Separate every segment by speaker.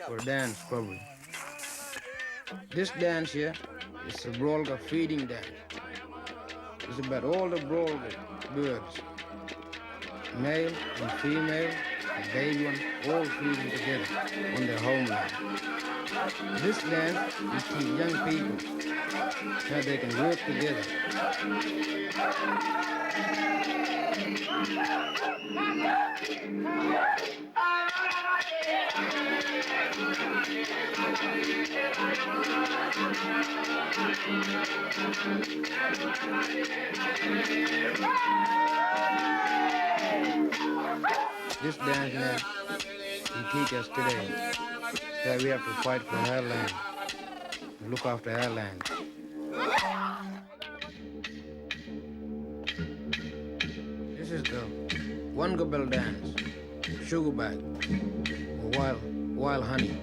Speaker 1: for a dance probably. This dance here is the Borroloola feeding dance. It's about all the Borroloola birds, male and female, and baby one, all feeding together on their homeland. This dance will teach young people how they can work together. This dance now, he teach us today that we have to fight for our land, look after our land. This is the one-gobel dance, sugarbag, or wild honey.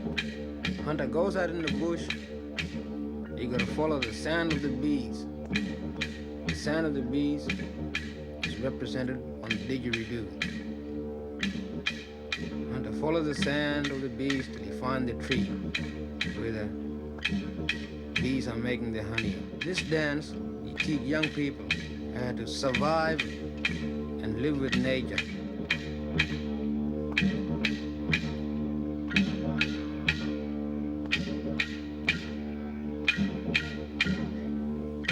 Speaker 1: Hunter goes out in the bush, you gotta follow the sound of the bees. The sound of the bees is represented on the didgeridoo. Hunter follows the sound of the bees till he finds the tree where the bees are making the honey. This dance, you teach young people how to survive and live with nature.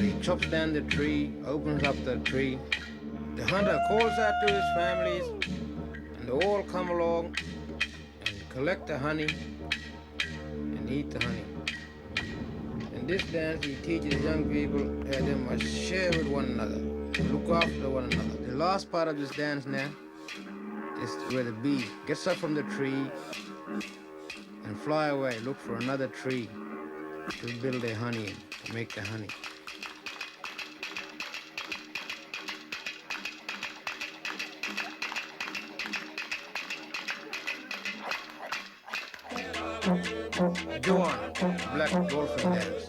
Speaker 1: He chops down the tree, opens up the tree. The hunter calls out to his families, and they all come along and collect the honey and eat the honey. In this dance, he teaches young people that they must share with one another, look after one another. The last part of this dance now is where the bee gets up from the tree and fly away, look for another tree to build their honey in, to make the honey. Go on, black dolphin dance.